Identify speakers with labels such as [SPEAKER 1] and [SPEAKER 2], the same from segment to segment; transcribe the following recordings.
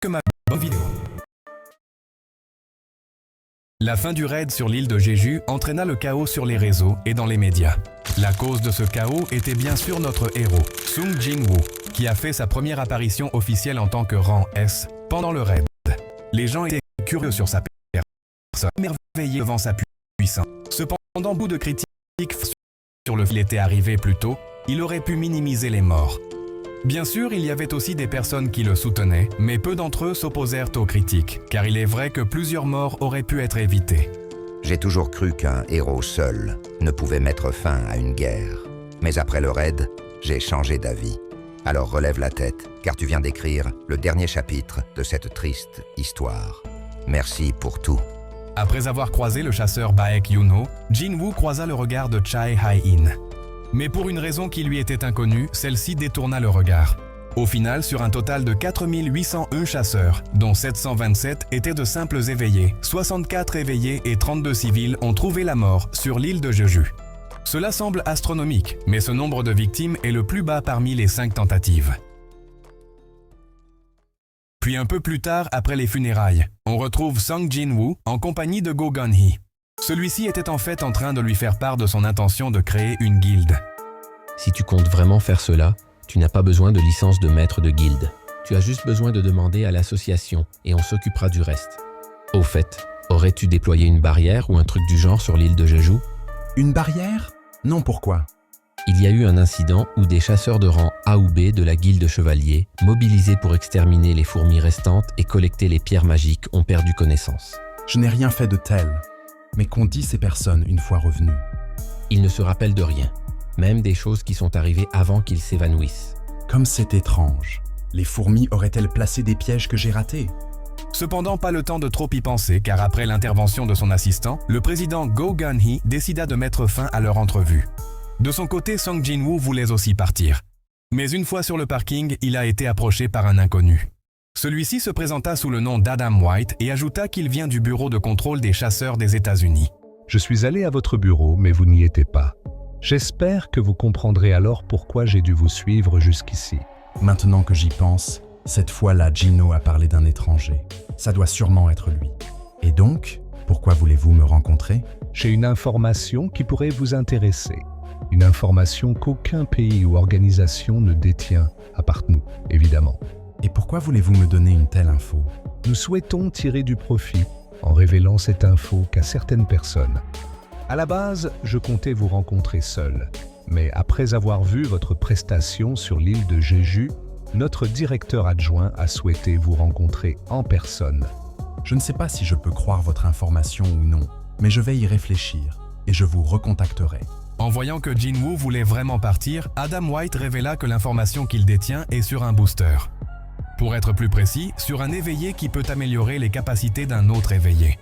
[SPEAKER 1] que ma bonne vidéo. La fin du raid sur l'île de Jeju entraîna le chaos sur les réseaux et dans les médias. La cause de ce chaos était bien sûr notre héros, Sung Jin-woo, qui a fait sa première apparition officielle en tant que rang S pendant le raid. Les gens étaient curieux sur sa personne, émerveillés devant sa puissance. Cependant, beaucoup de critiques sur le fait qu'il était arrivé plus tôt, il aurait pu minimiser les morts. Bien sûr, il y avait aussi des personnes qui le soutenaient, mais peu d'entre eux s'opposèrent aux critiques, car il est vrai que plusieurs morts auraient pu être évitées.
[SPEAKER 2] J'ai toujours cru qu'un héros seul ne pouvait mettre fin à une guerre. Mais après le raid, j'ai changé d'avis. Alors relève la tête, car tu viens d'écrire le dernier chapitre de cette triste histoire. Merci pour tout.
[SPEAKER 1] Après avoir croisé le chasseur Baek Yoon-ho, Jin-woo croisa le regard de Chae Hae-in. Mais pour une raison qui lui était inconnue, celle-ci détourna le regard. Au final, sur un total de 4801 chasseurs, dont 727 étaient de simples éveillés, 64 éveillés et 32 civils ont trouvé la mort sur l'île de Jeju. Cela semble astronomique, mais ce nombre de victimes est le plus bas parmi les 5 tentatives. Puis un peu plus tard, après les funérailles, on retrouve Sung Jin-woo en compagnie de Go Gun-hee. Celui-ci était en fait en train de lui faire part de son intention de créer une guilde.
[SPEAKER 3] Si tu comptes vraiment faire cela, tu n'as pas besoin de licence de maître de guilde. Tu as juste besoin de demander à l'association et on s'occupera du reste. Au fait, aurais-tu déployé une barrière ou un truc du genre sur l'île de Jeju?
[SPEAKER 4] Une barrière? Non, pourquoi?
[SPEAKER 3] Il y a eu un incident où des chasseurs de rang A ou B de la guilde chevalier, mobilisés pour exterminer les fourmis restantes et collecter les pierres magiques, ont perdu connaissance.
[SPEAKER 4] Je n'ai rien fait de tel. Mais qu'ont dit ces personnes une fois revenues?
[SPEAKER 3] Ils ne se rappellent de rien, même des choses qui sont arrivées avant qu'ils s'évanouissent.
[SPEAKER 4] Comme c'est étrange. Les fourmis auraient-elles placé des pièges que j'ai ratés?
[SPEAKER 1] Cependant, pas le temps de trop y penser, car après l'intervention de son assistant, le président Go Gun-hee décida de mettre fin à leur entrevue. De son côté, Sung Jin-woo voulait aussi partir. Mais une fois sur le parking, il a été approché par un inconnu. Celui-ci se présenta sous le nom d'Adam White et ajouta qu'il vient du bureau de contrôle des chasseurs des États-Unis.
[SPEAKER 5] Je suis allé à votre bureau, mais vous n'y étiez pas. J'espère que vous comprendrez alors pourquoi j'ai dû vous suivre jusqu'ici.
[SPEAKER 4] Maintenant que j'y pense, cette fois-là, Jin-ho a parlé d'un étranger. Ça doit sûrement être lui. Et donc, pourquoi voulez-vous me rencontrer?
[SPEAKER 5] J'ai une information qui pourrait vous intéresser. Une information qu'aucun pays ou organisation ne détient, à part nous, évidemment.
[SPEAKER 4] Et pourquoi voulez-vous me donner une telle info?
[SPEAKER 5] Nous souhaitons tirer du profit en révélant cette info qu'à certaines personnes. À la base, je comptais vous rencontrer seul, mais après avoir vu votre prestation sur l'île de Jeju, notre directeur adjoint a souhaité vous rencontrer en personne.
[SPEAKER 4] Je ne sais pas si je peux croire votre information ou non, mais je vais y réfléchir et je vous recontacterai.
[SPEAKER 1] En voyant que Jin-woo voulait vraiment partir, Adam White révéla que l'information qu'il détient est sur un booster. Pour être plus précis, sur un éveillé qui peut améliorer les capacités d'un autre éveillé.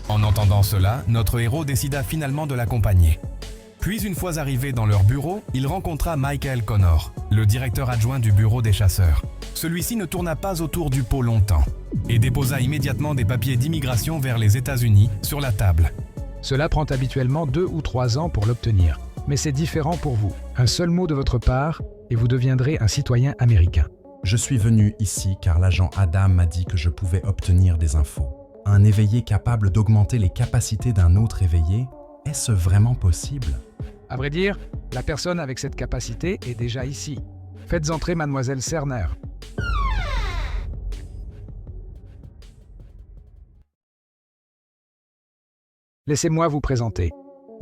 [SPEAKER 1] En entendant cela, notre héros décida finalement de l'accompagner. Puis une fois arrivé dans leur bureau, il rencontra Michael Connor, le directeur adjoint du bureau des chasseurs. Celui-ci ne tourna pas autour du pot longtemps et déposa immédiatement des papiers d'immigration vers les États-Unis sur la table.
[SPEAKER 6] Cela prend habituellement 2 ou 3 ans pour l'obtenir, mais c'est différent pour vous. Un seul mot de votre part et vous deviendrez un citoyen américain.
[SPEAKER 4] Je suis venu ici car l'agent Adam m'a dit que je pouvais obtenir des infos. Un éveillé capable d'augmenter les capacités d'un autre éveillé, est-ce vraiment possible?
[SPEAKER 6] À vrai dire, la personne avec cette capacité est déjà ici. Faites entrer Mademoiselle Cerner. Laissez-moi vous présenter.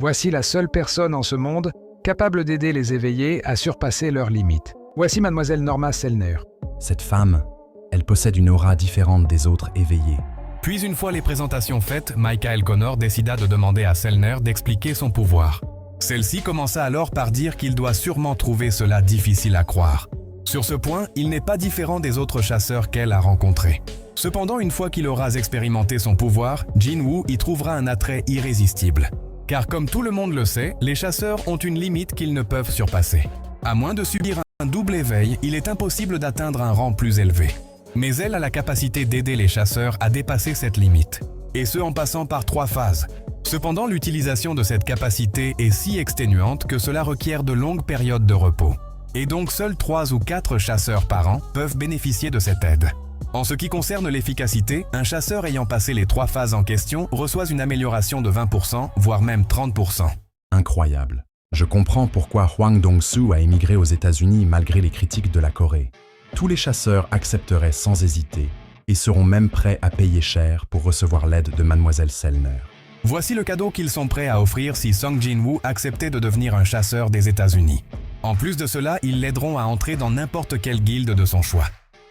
[SPEAKER 6] Voici la seule personne en ce monde capable d'aider les éveillés à surpasser leurs limites. Voici Mademoiselle Norma Sellner.
[SPEAKER 4] Cette femme, elle possède une aura différente des autres éveillés.
[SPEAKER 1] Puis une fois les présentations faites, Michael Connor décida de demander à Sellner d'expliquer son pouvoir. Celle-ci commença alors par dire qu'il doit sûrement trouver cela difficile à croire. Sur ce point, il n'est pas différent des autres chasseurs qu'elle a rencontrés. Cependant, une fois qu'il aura expérimenté son pouvoir, Jin-woo y trouvera un attrait irrésistible. Car comme tout le monde le sait, les chasseurs ont une limite qu'ils ne peuvent surpasser. À moins de subir un double éveil, il est impossible d'atteindre un rang plus élevé. Mais elle a la capacité d'aider les chasseurs à dépasser cette limite. Et ce en passant par 3 phases. Cependant, l'utilisation de cette capacité est si exténuante que cela requiert de longues périodes de repos. Et donc seuls 3 ou 4 chasseurs par an peuvent bénéficier de cette aide. En ce qui concerne l'efficacité, un chasseur ayant passé les 3 phases en question reçoit une amélioration de 20%, voire même 30%.
[SPEAKER 4] Incroyable. Je comprends pourquoi Hwang Dong-soo a émigré aux États-Unis malgré les critiques de la Corée. Tous les chasseurs accepteraient sans hésiter et seront même prêts à payer cher pour recevoir l'aide de Mademoiselle Sellner.
[SPEAKER 1] Voici le cadeau qu'ils sont prêts à offrir si Sung Jin-woo acceptait de devenir un chasseur des États-Unis. En plus de cela, ils l'aideront à entrer dans n'importe quelle guilde de son choix.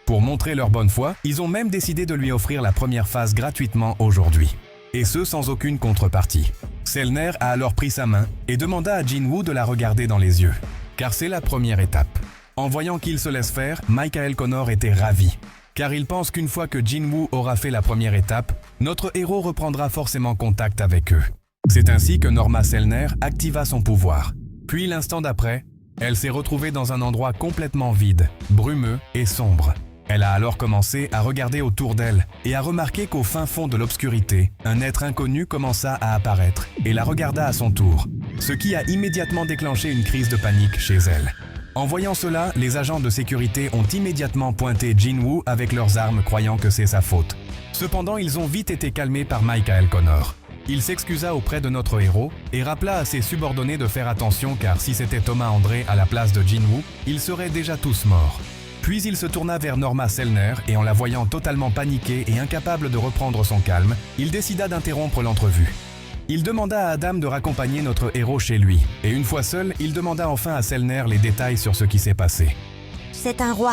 [SPEAKER 1] Pour montrer leur bonne foi, ils ont même décidé de lui offrir la première phase gratuitement aujourd'hui. Et ce, sans aucune contrepartie. Sellner a alors pris sa main et demanda à Jin-woo de la regarder dans les yeux. Car c'est la première étape. En voyant qu'il se laisse faire, Michael Connor était ravi. Car il pense qu'une fois que Jin-woo aura fait la première étape, notre héros reprendra forcément contact avec eux. C'est ainsi que Norma Sellner activa son pouvoir. Puis l'instant d'après, elle s'est retrouvée dans un endroit complètement vide, brumeux et sombre. Elle a alors commencé à regarder autour d'elle et a remarqué qu'au fin fond de l'obscurité, un être inconnu commença à apparaître et la regarda à son tour, ce qui a immédiatement déclenché une crise de panique chez elle. En voyant cela, les agents de sécurité ont immédiatement pointé Jin-woo avec leurs armes croyant que c'est sa faute. Cependant, ils ont vite été calmés par Michael Connor. Il s'excusa auprès de notre héros et rappela à ses subordonnés de faire attention car si c'était Thomas André à la place de Jin-woo, ils seraient déjà tous morts. Puis il se tourna vers Norma Sellner et en la voyant totalement paniquée et incapable de reprendre son calme, il décida d'interrompre l'entrevue. Il demanda à Adam de raccompagner notre héros chez lui, et une fois seul, il demanda enfin à Sellner les détails sur ce qui s'est passé.
[SPEAKER 7] C'est un roi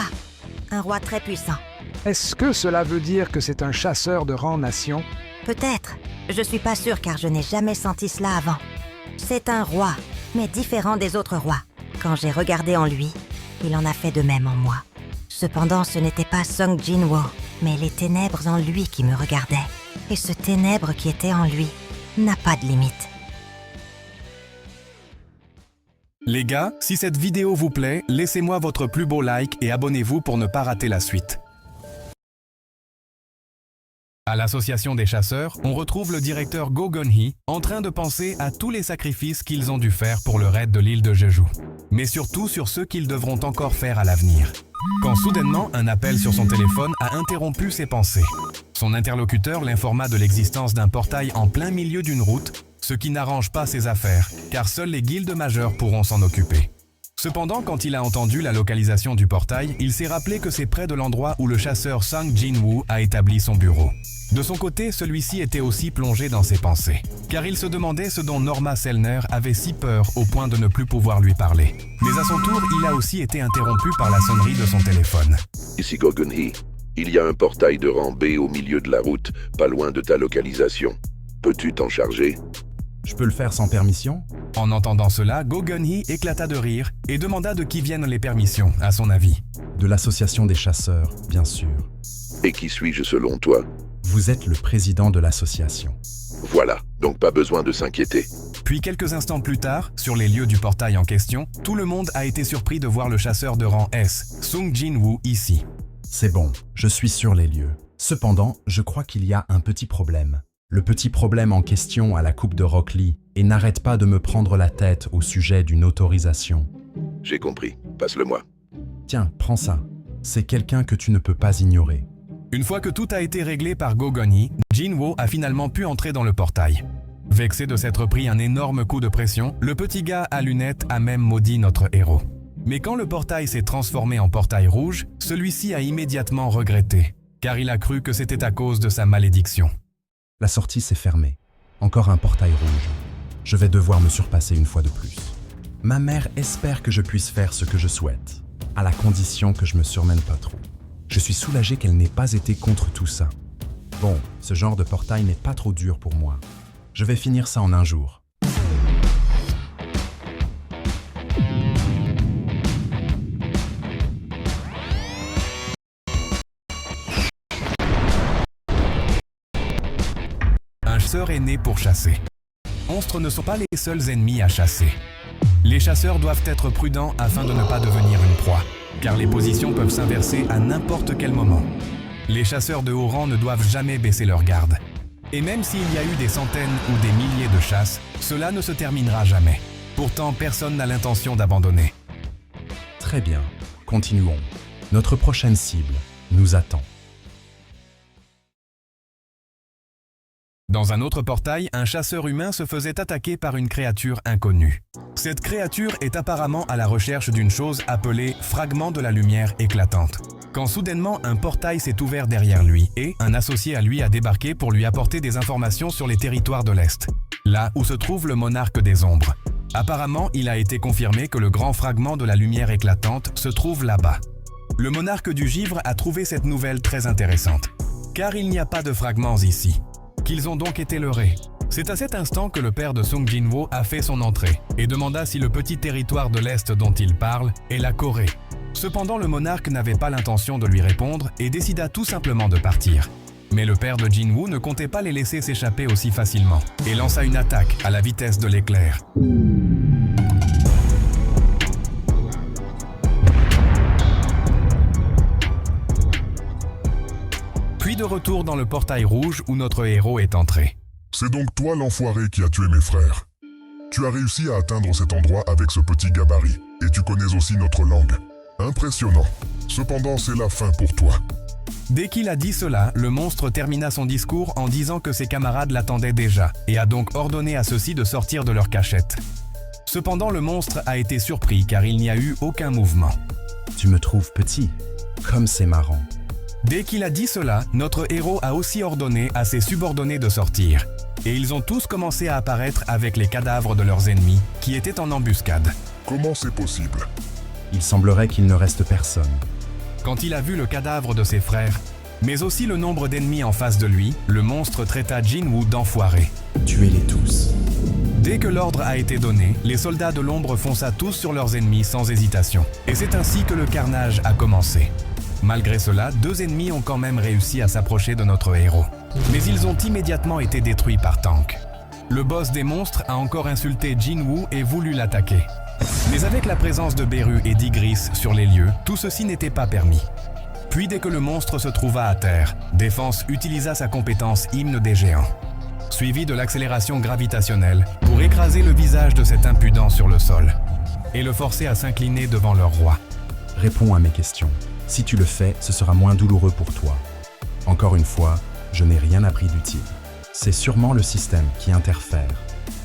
[SPEAKER 7] très puissant.
[SPEAKER 6] Est-ce que cela veut dire que c'est un chasseur de rang nation?
[SPEAKER 7] Peut-être, je suis pas sûre car je n'ai jamais senti cela avant. C'est un roi, mais différent des autres rois. Quand j'ai regardé en lui, il en a fait de même en moi. Cependant, ce n'était pas Sung Jin-woo, mais les ténèbres en lui qui me regardaient. Et ce ténèbre qui était en lui n'a pas de limite.
[SPEAKER 1] Les gars, si cette vidéo vous plaît, laissez-moi votre plus beau like et abonnez-vous pour ne pas rater la suite. À l'association des chasseurs, on retrouve le directeur Go Gun-hee en train de penser à tous les sacrifices qu'ils ont dû faire pour le raid de l'île de Jeju, mais surtout sur ceux qu'ils devront encore faire à l'avenir. Quand soudainement, un appel sur son téléphone a interrompu ses pensées. Son interlocuteur l'informa de l'existence d'un portail en plein milieu d'une route, ce qui n'arrange pas ses affaires, car seules les guildes majeures pourront s'en occuper. Cependant, quand il a entendu la localisation du portail, il s'est rappelé que c'est près de l'endroit où le chasseur Sung Jin-woo a établi son bureau. De son côté, celui-ci était aussi plongé dans ses pensées, car il se demandait ce dont Norma Sellner avait si peur au point de ne plus pouvoir lui parler. Mais à son tour, il a aussi été interrompu par la sonnerie de son téléphone.
[SPEAKER 8] Ici Go Gun-hee. Il y a un portail de rang B au milieu de la route, pas loin de ta localisation. Peux-tu t'en charger?
[SPEAKER 4] Je peux le faire sans permission?
[SPEAKER 1] En entendant cela, Go Gun-hee éclata de rire et demanda de qui viennent les permissions, à son avis.
[SPEAKER 4] De l'association des chasseurs, bien sûr.
[SPEAKER 8] Et qui suis-je selon toi?
[SPEAKER 4] Vous êtes le président de l'association.
[SPEAKER 8] Voilà, donc pas besoin de s'inquiéter.
[SPEAKER 1] Puis quelques instants plus tard, sur les lieux du portail en question, tout le monde a été surpris de voir le chasseur de rang S, Sung Jin-woo, ici.
[SPEAKER 4] C'est bon, je suis sur les lieux. Cependant, je crois qu'il y a un petit problème. Le petit problème en question a la coupe de Rock Lee et n'arrête pas de me prendre la tête au sujet d'une autorisation.
[SPEAKER 8] J'ai compris, passe-le-moi.
[SPEAKER 4] Tiens, prends ça. C'est quelqu'un que tu ne peux pas ignorer.
[SPEAKER 1] Une fois que tout a été réglé par Go Gun-hee, Jin-woo a finalement pu entrer dans le portail. Vexé de s'être pris un énorme coup de pression, le petit gars à lunettes a même maudit notre héros. Mais quand le portail s'est transformé en portail rouge, celui-ci a immédiatement regretté, car il a cru que c'était à cause de sa malédiction.
[SPEAKER 4] La sortie s'est fermée. Encore un portail rouge. Je vais devoir me surpasser une fois de plus. Ma mère espère que je puisse faire ce que je souhaite, à la condition que je me surmène pas trop. Je suis soulagé qu'elle n'ait pas été contre tout ça. Bon, ce genre de portail n'est pas trop dur pour moi. Je vais finir ça en un jour.
[SPEAKER 1] Un chasseur est né pour chasser. Monstres ne sont pas les seuls ennemis à chasser. Les chasseurs doivent être prudents afin de ne pas devenir une proie, car les positions peuvent s'inverser à n'importe quel moment. Les chasseurs de haut rang ne doivent jamais baisser leur garde. Et même s'il y a eu des centaines ou des milliers de chasses, cela ne se terminera jamais. Pourtant, personne n'a l'intention d'abandonner.
[SPEAKER 4] Très bien, continuons. Notre prochaine cible nous attend.
[SPEAKER 1] Dans un autre portail, un chasseur humain se faisait attaquer par une créature inconnue. Cette créature est apparemment à la recherche d'une chose appelée « fragment de la lumière éclatante ». Quand soudainement un portail s'est ouvert derrière lui et un associé à lui a débarqué pour lui apporter des informations sur les territoires de l'Est, là où se trouve le monarque des ombres. Apparemment, il a été confirmé que le grand fragment de la lumière éclatante se trouve là-bas. Le monarque du givre a trouvé cette nouvelle très intéressante, car il n'y a pas de fragments ici, qu'ils ont donc été leurrés. C'est à cet instant que le père de Sung Jin-woo a fait son entrée et demanda si le petit territoire de l'Est dont il parle est la Corée. Cependant, le monarque n'avait pas l'intention de lui répondre et décida tout simplement de partir. Mais le père de Jin-woo ne comptait pas les laisser s'échapper aussi facilement et lança une attaque à la vitesse de l'éclair. Puis de retour dans le portail rouge où notre héros est entré.
[SPEAKER 9] C'est donc toi l'enfoiré qui a tué mes frères. Tu as réussi à atteindre cet endroit avec ce petit gabarit, et tu connais aussi notre langue. Impressionnant. Cependant, c'est la fin pour toi.
[SPEAKER 1] Dès qu'il a dit cela, le monstre termina son discours en disant que ses camarades l'attendaient déjà et a donc ordonné à ceux-ci de sortir de leur cachette. Cependant, le monstre a été surpris car il n'y a eu aucun mouvement.
[SPEAKER 4] Tu me trouves petit. Comme c'est marrant.
[SPEAKER 1] Dès qu'il a dit cela, notre héros a aussi ordonné à ses subordonnés de sortir. Et ils ont tous commencé à apparaître avec les cadavres de leurs ennemis qui étaient en embuscade.
[SPEAKER 9] Comment c'est possible?
[SPEAKER 4] Il semblerait qu'il ne reste personne.
[SPEAKER 1] Quand il a vu le cadavre de ses frères, mais aussi le nombre d'ennemis en face de lui, le monstre traita Jin-woo d'enfoiré.
[SPEAKER 4] Tuez-les tous.
[SPEAKER 1] Dès que l'ordre a été donné, les soldats de l'ombre fonça tous sur leurs ennemis sans hésitation. Et c'est ainsi que le carnage a commencé. Malgré cela, 2 ennemis ont quand même réussi à s'approcher de notre héros. Mais ils ont immédiatement été détruits par Tank. Le boss des monstres a encore insulté Jin-woo et voulu l'attaquer. Mais avec la présence de Beru et d'Igris sur les lieux, tout ceci n'était pas permis. Puis dès que le monstre se trouva à terre, Défense utilisa sa compétence Hymne des Géants, suivie de l'accélération gravitationnelle pour écraser le visage de cet impudent sur le sol et le forcer à s'incliner devant leur roi.
[SPEAKER 4] Réponds à mes questions. Si tu le fais, ce sera moins douloureux pour toi. Encore une fois, je n'ai rien appris d'utile. C'est sûrement le système qui interfère.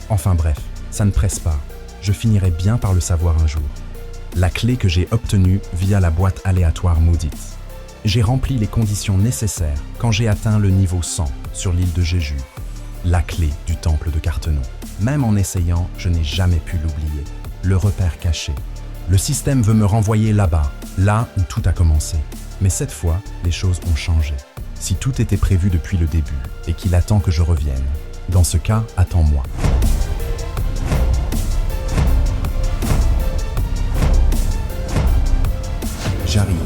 [SPEAKER 4] Enfin bref, ça ne presse pas. Je finirai bien par le savoir un jour. La clé que j'ai obtenue via la boîte aléatoire maudite. J'ai rempli les conditions nécessaires quand j'ai atteint le niveau 100 sur l'île de Jeju. La clé du temple de Cartenon. Même en essayant, je n'ai jamais pu l'oublier. Le repère caché. Le système veut me renvoyer là-bas, là où tout a commencé. Mais cette fois, les choses ont changé. Si tout était prévu depuis le début et qu'il attend que je revienne, dans ce cas, attends-moi. J'arrive.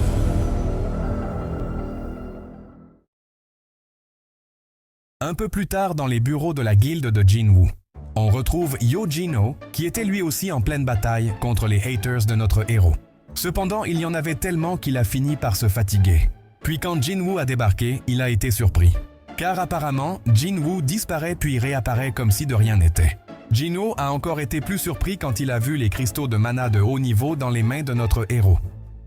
[SPEAKER 1] Un peu plus tard dans les bureaux de la guilde de Jin-woo, on retrouve Yo Jin-ho qui était lui aussi en pleine bataille contre les haters de notre héros. Cependant, il y en avait tellement qu'il a fini par se fatiguer. Puis quand Jin-woo a débarqué, il a été surpris. Car apparemment, Jin-woo disparaît puis réapparaît comme si de rien n'était. Jin-ho a encore été plus surpris quand il a vu les cristaux de mana de haut niveau dans les mains de notre héros.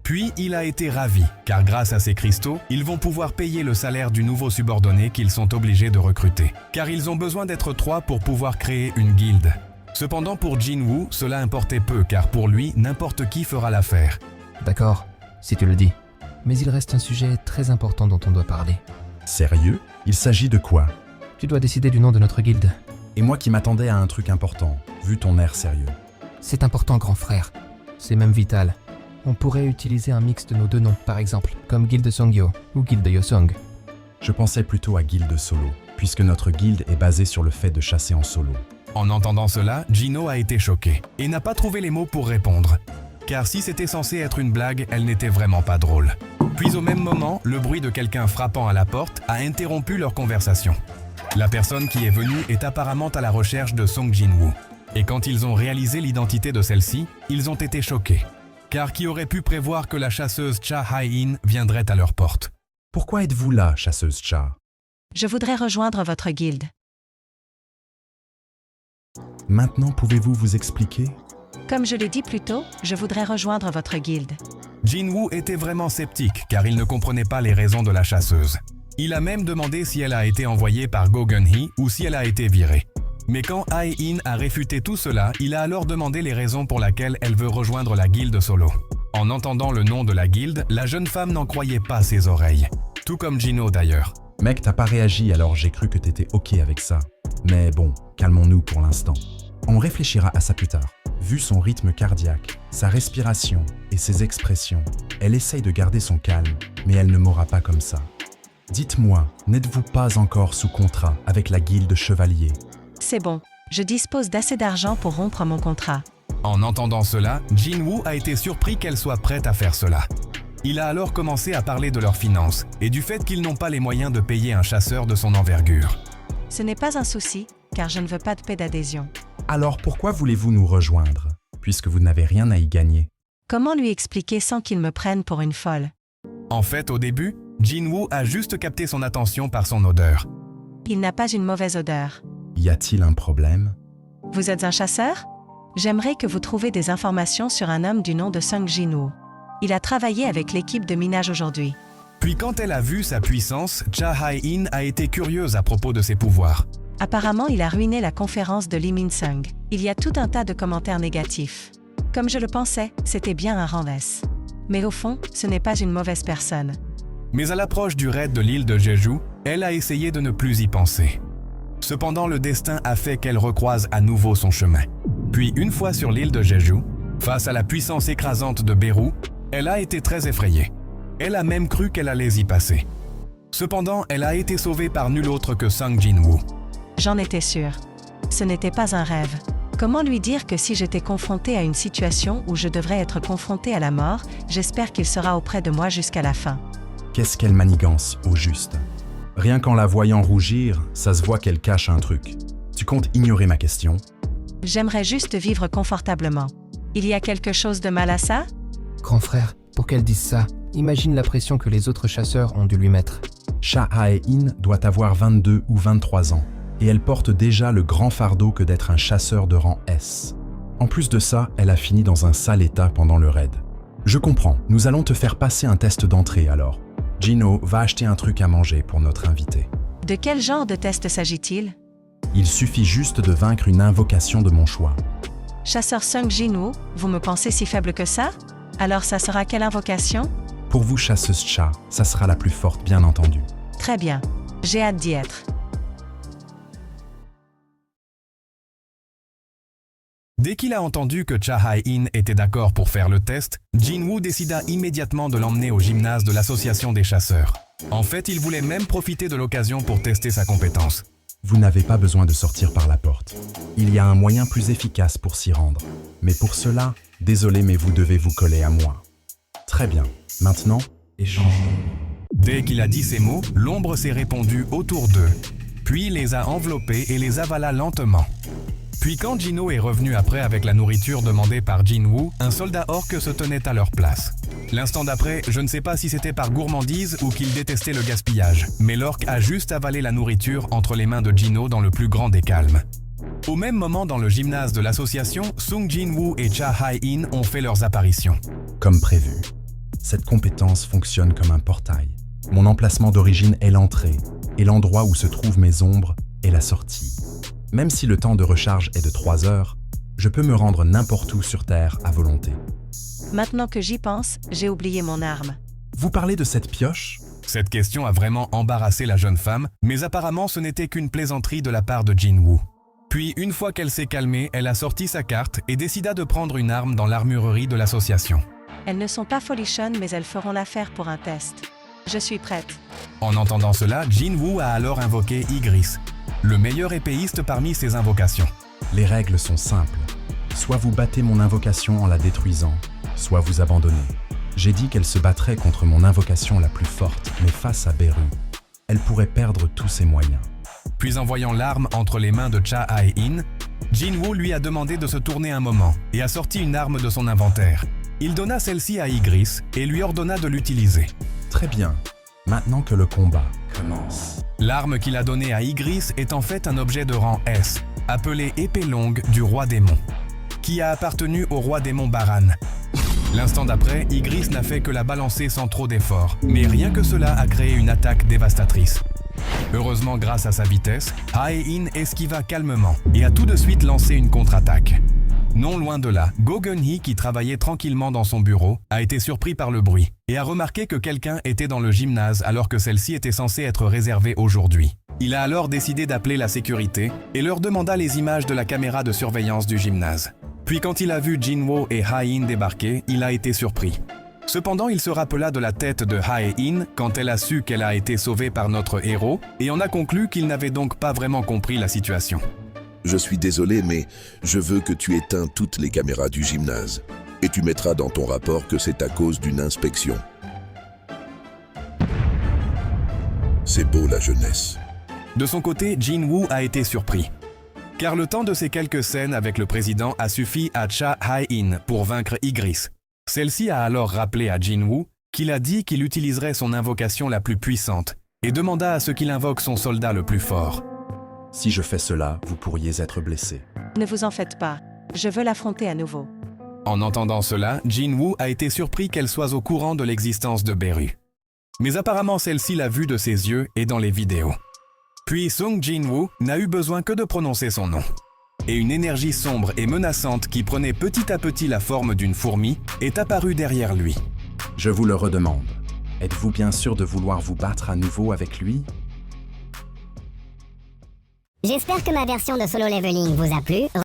[SPEAKER 1] Puis il a été ravi, car grâce à ces cristaux, ils vont pouvoir payer le salaire du nouveau subordonné qu'ils sont obligés de recruter. Car ils ont besoin d'être 3 pour pouvoir créer une guilde. Cependant pour Jin-woo, cela importait peu, car pour lui, n'importe qui fera l'affaire.
[SPEAKER 3] D'accord, si tu le dis. Mais il reste un sujet très important dont on doit parler.
[SPEAKER 4] Sérieux? Il s'agit de quoi?
[SPEAKER 3] Tu dois décider du nom de notre guilde.
[SPEAKER 4] Et moi qui m'attendais à un truc important, vu ton air sérieux.
[SPEAKER 3] C'est important, grand frère. C'est même vital. On pourrait utiliser un mix de nos 2 noms, par exemple, comme Guilde Songyo ou Guilde Yosong.
[SPEAKER 4] Je pensais plutôt à guilde solo, puisque notre guilde est basée sur le fait de chasser en solo.
[SPEAKER 1] En entendant cela, Jin-ho a été choqué et n'a pas trouvé les mots pour répondre. Car si c'était censé être une blague, elle n'était vraiment pas drôle. Puis au même moment, le bruit de quelqu'un frappant à la porte a interrompu leur conversation. La personne qui est venue est apparemment à la recherche de Sung Jin-woo. Et quand ils ont réalisé l'identité de celle-ci, ils ont été choqués. Car qui aurait pu prévoir que la chasseuse Cha Hae-in viendrait à leur porte?
[SPEAKER 4] Pourquoi êtes-vous là, chasseuse Cha?
[SPEAKER 10] Je voudrais rejoindre votre guilde.
[SPEAKER 4] Maintenant, pouvez-vous vous expliquer?
[SPEAKER 10] Comme je l'ai dit plus tôt, je voudrais rejoindre votre guilde.
[SPEAKER 1] Jin-woo était vraiment sceptique car il ne comprenait pas les raisons de la chasseuse. Il a même demandé si elle a été envoyée par Go Gun-hee ou si elle a été virée. Mais quand Hae-in a réfuté tout cela, il a alors demandé les raisons pour lesquelles elle veut rejoindre la guilde solo. En entendant le nom de la guilde, la jeune femme n'en croyait pas ses oreilles. Tout comme Jino d'ailleurs.
[SPEAKER 4] Mec, t'as pas réagi, alors j'ai cru que t'étais ok avec ça. Mais bon, calmons-nous pour l'instant. On réfléchira à ça plus tard. Vu son rythme cardiaque, sa respiration et ses expressions, elle essaye de garder son calme, mais elle ne m'aura pas comme ça. Dites-moi, n'êtes-vous pas encore sous contrat avec la guilde chevalier?
[SPEAKER 10] C'est bon, je dispose d'assez d'argent pour rompre mon contrat.
[SPEAKER 1] En entendant cela, Jin-woo a été surpris qu'elle soit prête à faire cela. Il a alors commencé à parler de leurs finances et du fait qu'ils n'ont pas les moyens de payer un chasseur de son envergure.
[SPEAKER 10] Ce n'est pas un souci, car je ne veux pas de paix d'adhésion.
[SPEAKER 4] Alors pourquoi voulez-vous nous rejoindre, puisque vous n'avez rien à y gagner?
[SPEAKER 10] Comment lui expliquer sans qu'il me prenne pour une folle?
[SPEAKER 1] En fait, au début, Jin-woo a juste capté son attention par son odeur.
[SPEAKER 10] Il n'a pas une mauvaise odeur.
[SPEAKER 4] Y a-t-il un problème?
[SPEAKER 10] Vous êtes un chasseur? J'aimerais que vous trouviez des informations sur un homme du nom de Sung Jin-woo. Il a travaillé avec l'équipe de minage aujourd'hui.
[SPEAKER 1] Puis quand elle a vu sa puissance, Cha Hae-in a été curieuse à propos de ses pouvoirs.
[SPEAKER 10] Apparemment, il a ruiné la conférence de Lee Min-sung. Il y a tout un tas de commentaires négatifs. Comme je le pensais, c'était bien un renvers. Mais au fond, ce n'est pas une mauvaise personne.
[SPEAKER 1] Mais à l'approche du raid de l'île de Jeju, elle a essayé de ne plus y penser. Cependant, le destin a fait qu'elle recroise à nouveau son chemin. Puis, une fois sur l'île de Jeju, face à la puissance écrasante de Beru, elle a été très effrayée. Elle a même cru qu'elle allait y passer. Cependant, elle a été sauvée par nul autre que Sung Jin-woo.
[SPEAKER 10] J'en étais sûre. Ce n'était pas un rêve. Comment lui dire que si j'étais confrontée à une situation où je devrais être confrontée à la mort, j'espère qu'il sera auprès de moi jusqu'à la fin.
[SPEAKER 4] Qu'est-ce qu'elle manigance, au juste? Rien qu'en la voyant rougir, ça se voit qu'elle cache un truc. Tu comptes ignorer ma question?
[SPEAKER 10] J'aimerais juste vivre confortablement. Il y a quelque chose de mal à ça?
[SPEAKER 11] Grand frère, pour qu'elle dise ça, imagine la pression que les autres chasseurs ont dû lui mettre.
[SPEAKER 4] Cha Hae-in doit avoir 22 ou 23 ans, et elle porte déjà le grand fardeau que d'être un chasseur de rang S. En plus de ça, elle a fini dans un sale état pendant le raid. Je comprends, nous allons te faire passer un test d'entrée alors. Jino va acheter un truc à manger pour notre invité.
[SPEAKER 10] De quel genre de test s'agit-il?
[SPEAKER 4] Il suffit juste de vaincre une invocation de mon choix.
[SPEAKER 10] Chasseur Sung Jin-woo, vous me pensez si faible que ça? Alors ça sera quelle invocation?
[SPEAKER 4] Pour vous, chasseuse Cha, ça sera la plus forte, bien entendu.
[SPEAKER 10] Très bien. J'ai hâte d'y être.
[SPEAKER 1] Dès qu'il a entendu que Cha Hae-in était d'accord pour faire le test, Jin-woo décida immédiatement de l'emmener au gymnase de l'association des chasseurs. En fait, il voulait même profiter de l'occasion pour tester sa compétence.
[SPEAKER 4] Vous n'avez pas besoin de sortir par la porte. Il y a un moyen plus efficace pour s'y rendre. Mais pour cela, désolé mais vous devez vous coller à moi. Très bien. Maintenant, échangeons.
[SPEAKER 1] Dès qu'il a dit ces mots, l'ombre s'est répandue autour d'eux, puis les a enveloppés et les avala lentement. Puis quand Jino est revenu après avec la nourriture demandée par Jin-woo, un soldat orc se tenait à leur place. L'instant d'après, je ne sais pas si c'était par gourmandise ou qu'il détestait le gaspillage, mais l'orc a juste avalé la nourriture entre les mains de Jino dans le plus grand des calmes. Au même moment dans le gymnase de l'association, Sung Jin-woo et Cha Hae-in ont fait leurs apparitions.
[SPEAKER 4] Comme prévu. Cette compétence fonctionne comme un portail. Mon emplacement d'origine est l'entrée, et l'endroit où se trouvent mes ombres est la sortie. Même si le temps de recharge est de 3 heures, je peux me rendre n'importe où sur Terre à volonté.
[SPEAKER 10] Maintenant que j'y pense, j'ai oublié mon arme.
[SPEAKER 4] Vous parlez de cette pioche?
[SPEAKER 1] Cette question a vraiment embarrassé la jeune femme, mais apparemment ce n'était qu'une plaisanterie de la part de Jin-woo. Puis, une fois qu'elle s'est calmée, elle a sorti sa carte et décida de prendre une arme dans l'armurerie de l'association.
[SPEAKER 10] Elles ne sont pas folichonnes, mais elles feront l'affaire pour un test. Je suis prête.
[SPEAKER 1] En entendant cela, Jin-woo a alors invoqué Igris, le meilleur épéiste parmi ses invocations.
[SPEAKER 4] Les règles sont simples. Soit vous battez mon invocation en la détruisant, soit vous abandonnez. J'ai dit qu'elle se battrait contre mon invocation la plus forte, mais face à Beru, elle pourrait perdre tous ses moyens.
[SPEAKER 1] Puis en voyant l'arme entre les mains de Cha Hae-in, Jin-woo lui a demandé de se tourner un moment et a sorti une arme de son inventaire. Il donna celle-ci à Igris et lui ordonna de l'utiliser.
[SPEAKER 4] Très bien. Maintenant que le combat commence.
[SPEAKER 1] L'arme qu'il a donnée à Igris est en fait un objet de rang S, appelé épée longue du roi démon, qui a appartenu au roi démon Baran. L'instant d'après, Ygritte n'a fait que la balancer sans trop d'efforts, mais rien que cela a créé une attaque dévastatrice. Heureusement, grâce à sa vitesse, Hae-in esquiva calmement et a tout de suite lancé une contre-attaque. Non loin de là, Go Gun-hee, qui travaillait tranquillement dans son bureau, a été surpris par le bruit et a remarqué que quelqu'un était dans le gymnase alors que celle-ci était censée être réservée aujourd'hui. Il a alors décidé d'appeler la sécurité et leur demanda les images de la caméra de surveillance du gymnase. Puis quand il a vu Jin-woo et Hae-in débarquer, il a été surpris. Cependant, il se rappela de la tête de Hae-in quand elle a su qu'elle a été sauvée par notre héros et en a conclu qu'il n'avait donc pas vraiment compris la situation.
[SPEAKER 8] Je suis désolé, mais je veux que tu éteins toutes les caméras du gymnase. Et tu mettras dans ton rapport que c'est à cause d'une inspection. C'est beau la jeunesse.
[SPEAKER 1] De son côté, Jin-woo a été surpris. Car le temps de ces quelques scènes avec le président a suffi à Cha Hae-in pour vaincre Ygritte. Celle-ci a alors rappelé à Jin-woo qu'il a dit qu'il utiliserait son invocation la plus puissante et demanda à ce qu'il invoque son soldat le plus fort.
[SPEAKER 4] Si je fais cela, vous pourriez être blessé.
[SPEAKER 10] Ne vous en faites pas. Je veux l'affronter à nouveau.
[SPEAKER 1] En entendant cela, Jin-woo a été surpris qu'elle soit au courant de l'existence de Beru. Mais apparemment celle-ci l'a vu de ses yeux et dans les vidéos. Puis Sung Jin-woo n'a eu besoin que de prononcer son nom. Et une énergie sombre et menaçante qui prenait petit à petit la forme d'une fourmi est apparue derrière lui.
[SPEAKER 4] Je vous le redemande. Êtes-vous bien sûr de vouloir vous battre à nouveau avec lui?
[SPEAKER 12] J'espère que ma version de Solo Leveling vous a plu.